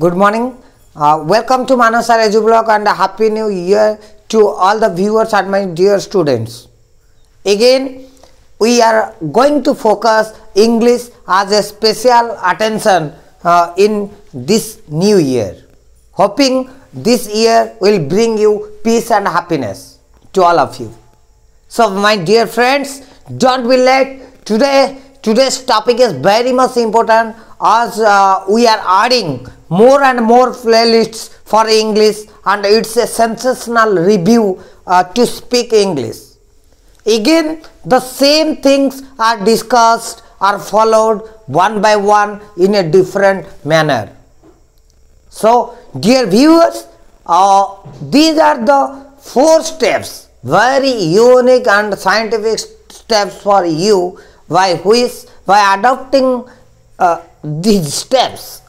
Good morning. Welcome to Manasar EduBlog and a happy new year to all the viewers and my dear students. Again, we are going to focus English as a special attention in this new year. Hoping this year will bring you peace and happiness to all of you. So my dear friends, don't be late. Today's topic is very much important as we are adding more and more playlists for English, and it's a sensational review to speak English. Again, the same things are discussed or followed one by one in a different manner. So, dear viewers, these are the 4 steps, very unique and scientific steps for you, by adopting these steps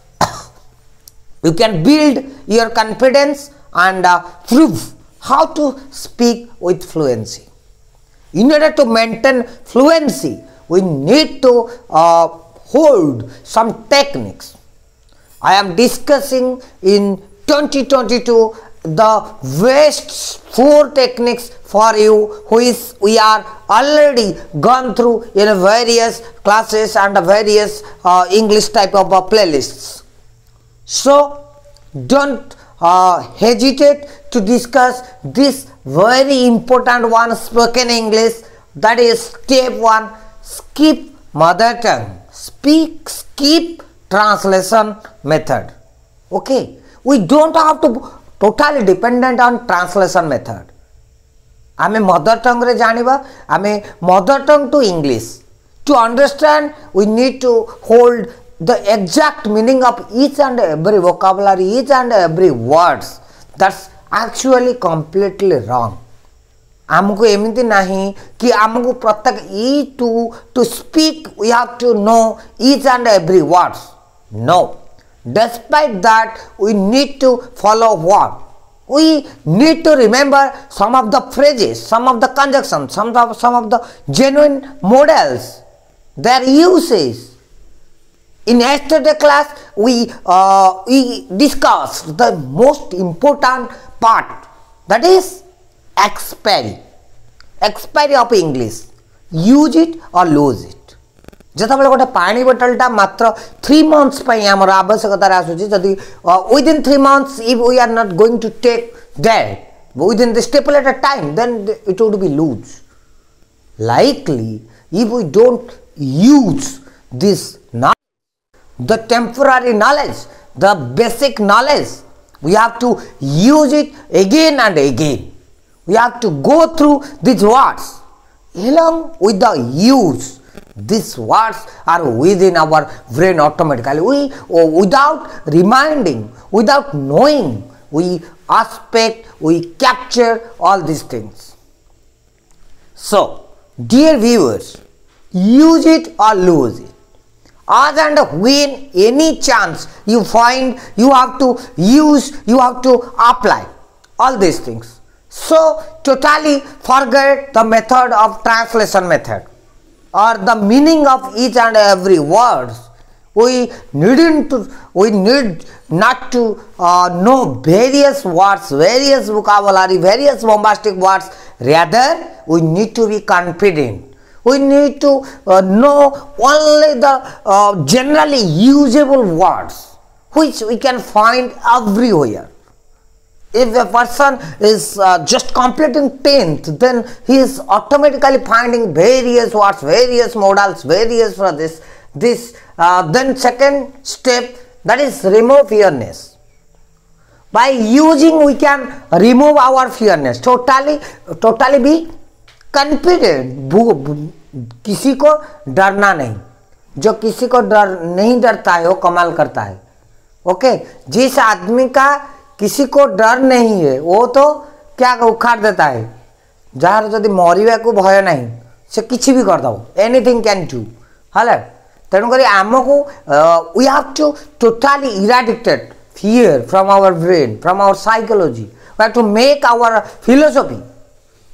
you can build your confidence and prove how to speak with fluency. In order to maintain fluency, we need to hold some techniques. I am discussing in 2022 the best 4 techniques for you, which we are already gone through in various classes and various English type of playlists. So don't hesitate to discuss this very important one, spoken English, that is step 1, skip mother tongue, skip translation method. Okay, we don't have to totally dependent on translation method. आमे mother tongue रे जानिबा, आमे mother tongue to English. To understand, we need to hold the exact meaning of each and every vocabulary, each and every words. That's actually completely wrong. आमको एमिति नहीं कि आमको प्रत्येक ई to speak we have to know each and every words. No. Despite that, we need to follow what? We need to remember some of the phrases, some of the conjunctions, some of the genuine models, their uses. In yesterday class, we discussed the most important part, that is expiry of English. Use it or lose it. जतबेले गोटे पानी बोतलटा मात्र 3 months पई हमर आवश्यकता आसुची, जदि within 3 months if we are not going to take that within the stipulated time, then it would be loose. Likely, if we don't use this knowledge, the temporary knowledge, the basic knowledge, we have to use it again and again. We have to go through these words along with the use. These words are within our brain automatically. We, without reminding, without knowing, we aspect, we capture all these things. So, dear viewers, use it or lose it. As and when any chance you find, you have to use, you have to apply all these things. So, totally forget the method of translation method or the meaning of each and every word. We need not to know various words, various vocabulary, various bombastic words. Rather, we need to be confident. We need to know only the generally usable words, which we can find everywhere. If a person is just completing 10th, then he is automatically finding various words, various modals, various for this. Then second step, that is remove fearness. By using, we can remove our fearness. Totally be confident. किसी को डरना नहीं. जो किसी को नहीं डरता है वो कमाल करता है. ओके, जिस आदमी का किसी को डर नहीं है वो तो क्या उखाड़ देता है. जार जदि मरिबा को भय नहीं से किछि भी कर दो, एनीथिंग कैन डू. हले तेणुक आमको we have to totally eradicate fear from our brain, from our psychology. We have to make our philosophy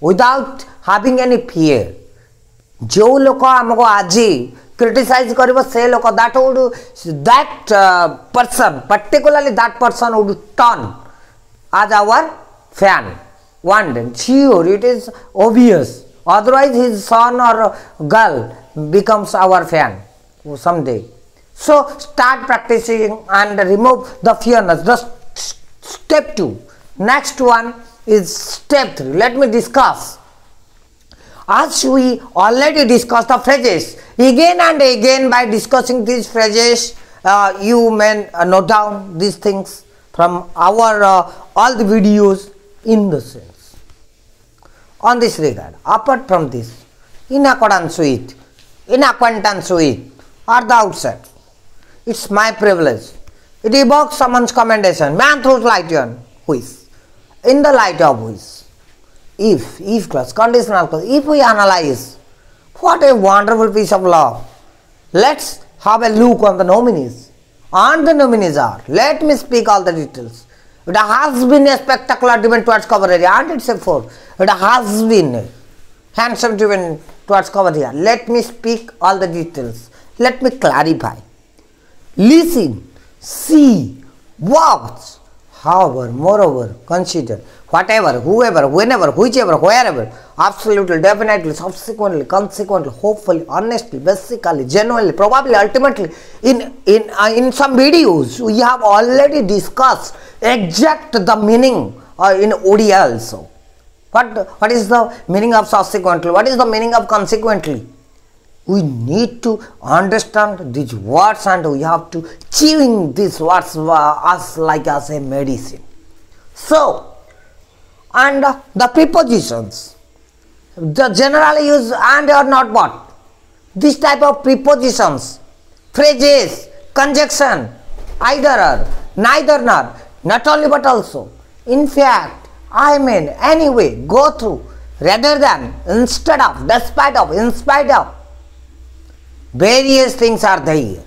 without having any fear. जो लोक आमको आज criticize karibo se lok that person, particularly that person would turn as our fan. One day, sure, it is obvious. Otherwise, his son or girl becomes our fan someday. So, start practicing and remove the fearness. The step 2. Next one is step 3. Let me discuss. As we already discussed the phrases, again and again by discussing these phrases, you may note down these things from our all the videos in the sense. On this regard, apart from this, in accordance with, in acquaintance with, or the outset, it's my privilege. It evokes someone's commendation. Man throws light on which, in the light of which, if clause, conditional clause, if we analyze, what a wonderful piece of law. Let's have a look on the nominees. And the nominees are, let me speak all the details. It has been a spectacular debate towards cover area, and it's a 4. It has been handsome driven towards cover area. Let me speak all the details. Let me clarify. Listen, see, watch, however, moreover, consider, whatever, whoever, whenever, whichever, wherever, absolutely, definitely, subsequently, consequently, hopefully, honestly, basically, genuinely, probably, ultimately. In some videos, we have already discussed exact the meaning in ODI also. What is the meaning of subsequently? What is the meaning of consequently? We need to understand these words and we have to chewing these words as like as a medicine. So, and the prepositions, the generally use and or not what. This type of prepositions, phrases, conjunction, either or, neither nor, not only but also. In fact, I mean, anyway, go through, rather than, instead of, despite of, in spite of. Various things are there.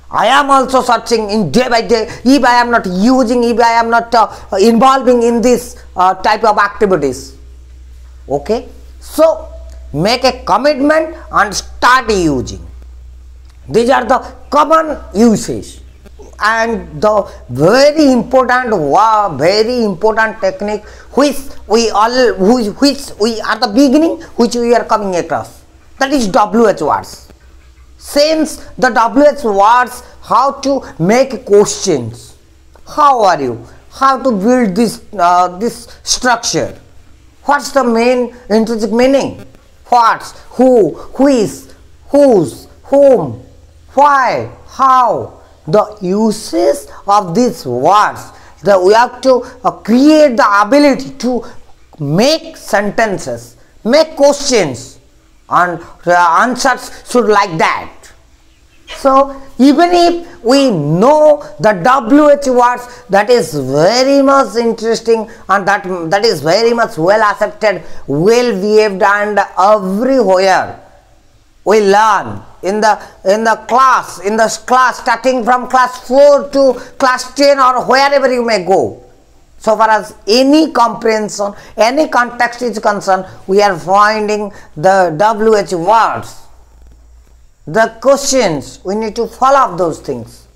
I am also searching in day by day. If I am not using, if I am not involving in this type of activities. Okay. So, make a commitment and start using. These are the common usage. And the very important technique which we are the beginning, which we are coming across. That is WH words. Since the WH words, how to make questions. How are you? How to build this this structure? What's the main intrinsic meaning? What's, who, which, whose, whom, why, how. The uses of these words. We have to create the ability to make sentences, make questions, and the answers should like that. So, even if we know the WH words, that is very much interesting and that is very much well accepted, well behaved, and everywhere we learn in the class starting from class 4 to class 10 or wherever you may go. So far as any comprehension, any context is concerned, we are finding the WH words. The questions, we need to follow up those things.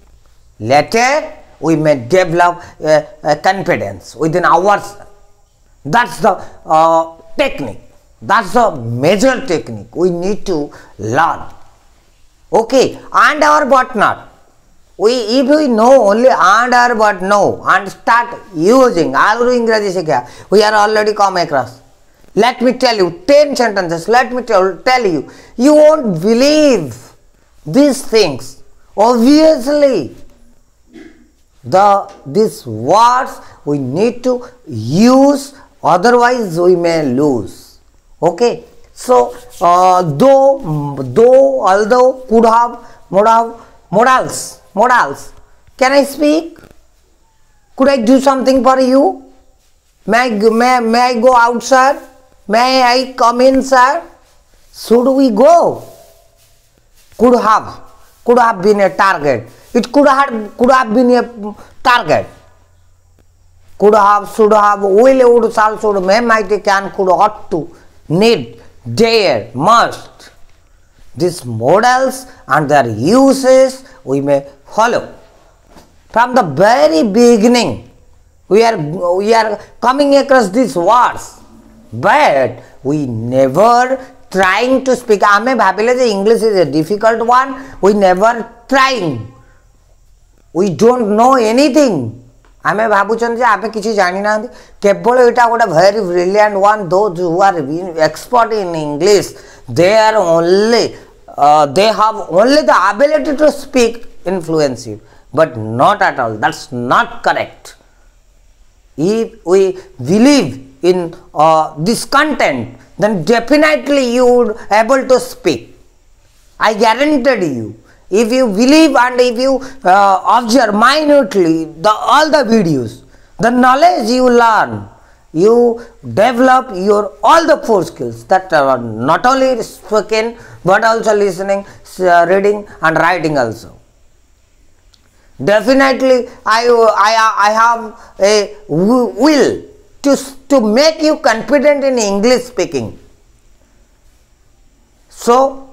Later, we may develop confidence within ourselves. That's the technique. That's the major technique we need to learn. Okay, and or but not. If we know only and or but no and start using, we are already come across. Let me tell you 10 sentences. Let me tell you, you won't believe these things. Obviously, these words we need to use, otherwise we may lose. Okay. So, though, although, could have, modals. Can I speak? Could I do something for you? May I go out, sir? May I come in, sir? Should we go? Could have been a target. It could have been a target. Could have, should have, will, would, shall, should, may, might, can, could, ought to, need, dare, must. these models and their uses we may follow. From the very beginning, we are coming across these words, but we never trying to speak. Ame bhabile je English is a difficult one. We never trying. We don't know anything. आमे भाबुचन जे आपे किछि जानि ना केवल एटा गोटा very brilliant one. Those who are expert in English, they are only they have only the ability to speak influensive, but not at all. That's not correct. If we believe in this content, then definitely you would able to speak. I guarantee you. If you believe and if you observe minutely all the videos, the knowledge you learn, you develop your all the 4 skills that are not only spoken but also listening, reading and writing also. Definitely I have a will to make you confident in English speaking. So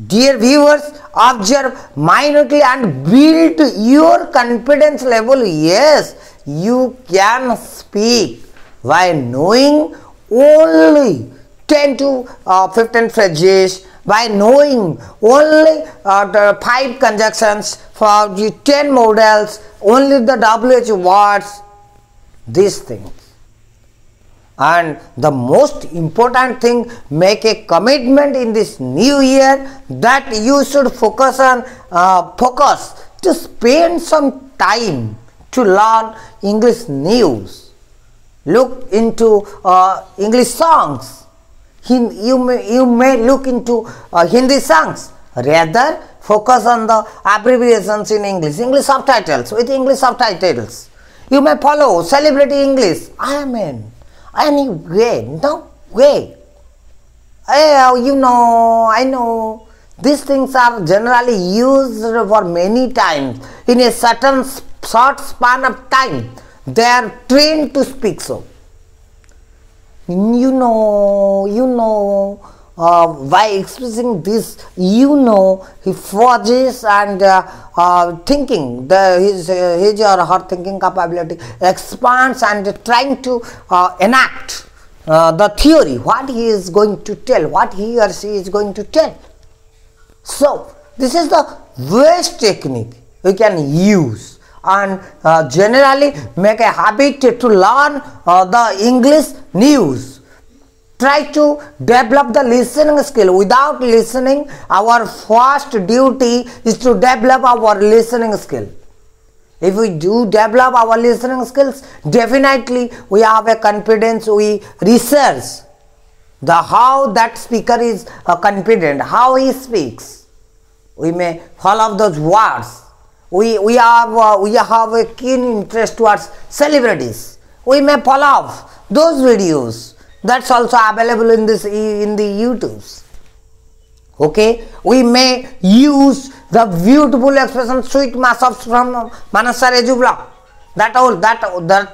dear viewers, observe minutely and build your confidence level. Yes, you can speak by knowing only 10 to 15 phrases, by knowing only the 5 conjunctions for the 10 models, only the WH words, these things. And the most important thing, make a commitment in this new year that you should focus on to spend some time to learn English news. Look into English songs. You may look into Hindi songs. Rather, focus on the abbreviations in English subtitles, with English subtitles. You may follow Celebrity English. Anyway, no way. I know these things are generally used for many times in a certain short span of time. They are trained to speak so. By expressing this, he forges and thinking, his or her thinking capability expands and trying to enact the theory, what he is going to tell, what he or she is going to tell. So, this is the best technique we can use, and generally make a habit to learn the English news. Try to develop the listening skill. Without listening, our first duty is to develop our listening skill. If we do develop our listening skills, definitely we have a confidence. We research how that speaker is confident, how he speaks. We may follow those words. We have a keen interest towards celebrities. We may follow those videos. That's also available in the YouTubes. Okay, we may use the beautiful expression sweet mashups from Manas Sir Edu Blog. That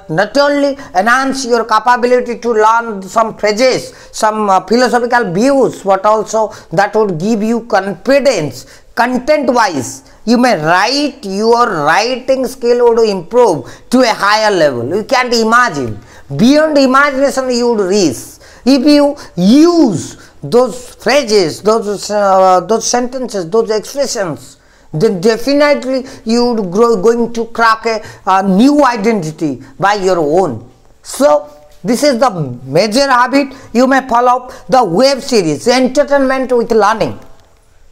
not only enhance your capability to learn some phrases, some philosophical views, but also that would give you confidence. Content wise, you may write, your writing skill would improve to a higher level. You can't imagine. Beyond imagination you would reach if you use those phrases, those sentences, those expressions. Then definitely you would going to crack a new identity by your own. So this is the major habit. You may follow the web series, entertainment with learning.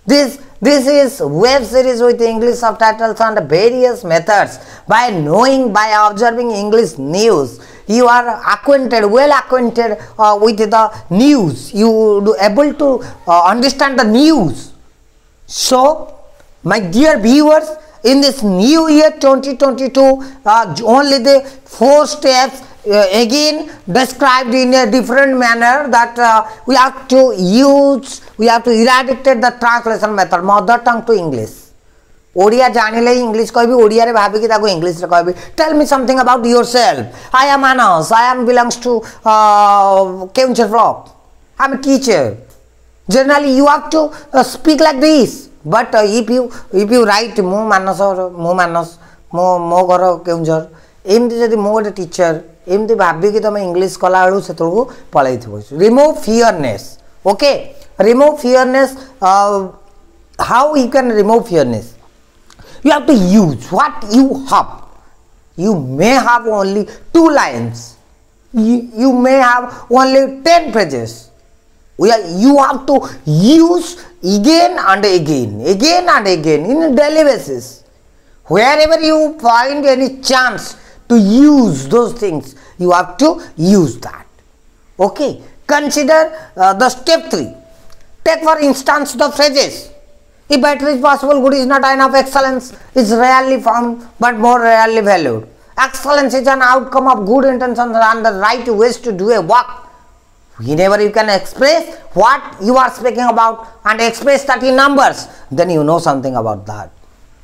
This is web series with English subtitles and various methods. By knowing, by observing English news, you are well acquainted with the news. You will be able to understand the news. So, my dear viewers, in this new year 2022, only the 4 steps again described in a different manner that we have to use, we have to eradicate the translation method, mother tongue to English. Odia janile English कहबी ओडिया रे भाबी कि ताको English रे कहबी. Tell me something about yourself. I am Manas. I am belongs to Keuncher Vlog. I am a teacher. Generally you have to speak like this, but if you write mu manas mo घर केउंझर एमती जदि मो गोटे teacher एमती भाविकी तुम English कला बेलू से पलि थो. Remove fearness. Okay, remove fearness. How you can remove fearness? You have to use what you have. You may have only 2 lines. You may have only 10 pages. You have to use again and again in a daily basis. Wherever you find any chance to use those things, you have to use that. Okay. Consider the step 3. Take for instance the phrases. If better is possible, good is not enough, excellence is rarely found but more rarely valued. Excellence is an outcome of good intentions and the right ways to do a work. Whenever you can express what you are speaking about and express that in numbers, then you know something about that.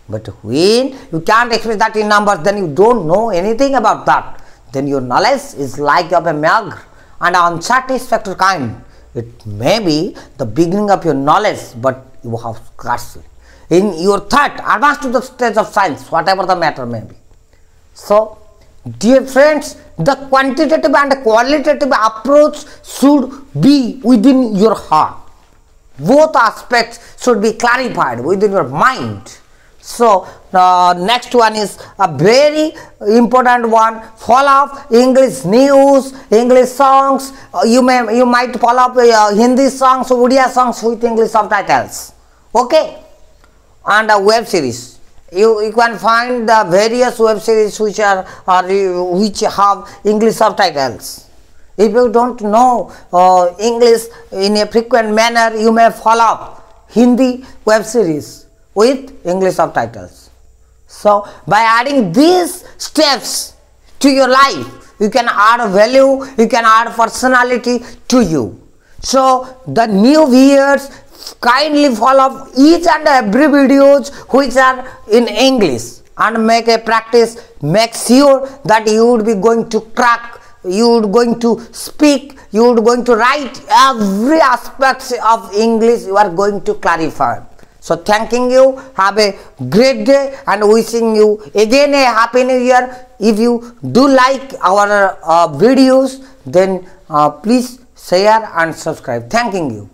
But when you can't express that in numbers, then you don't know anything about that. Then your knowledge is like of a meager and unsatisfactory kind. It may be the beginning of your knowledge, but you have scarcely in your thought advance to the stage of science, whatever the matter may be. So, dear friends, the quantitative and qualitative approach should be within your heart. Both aspects should be clarified within your mind. So, next one is a very important one. Follow up English news, English songs. You might follow up Hindi songs, Odia songs with English subtitles. Okay, and a web series. You can find the various web series which have English subtitles. If you don't know English in a frequent manner, you may follow up Hindi web series with English subtitles. So, by adding these steps to your life, you can add value, you can add personality to you. So, the new viewers, kindly follow each and every videos which are in English and make a practice. Make sure that you would be going to crack, you would going to speak, you would going to write, every aspect of English you are going to clarify. So thanking you, have a great day and wishing you again a happy new year. If you do like our videos, then please share and subscribe. Thanking you.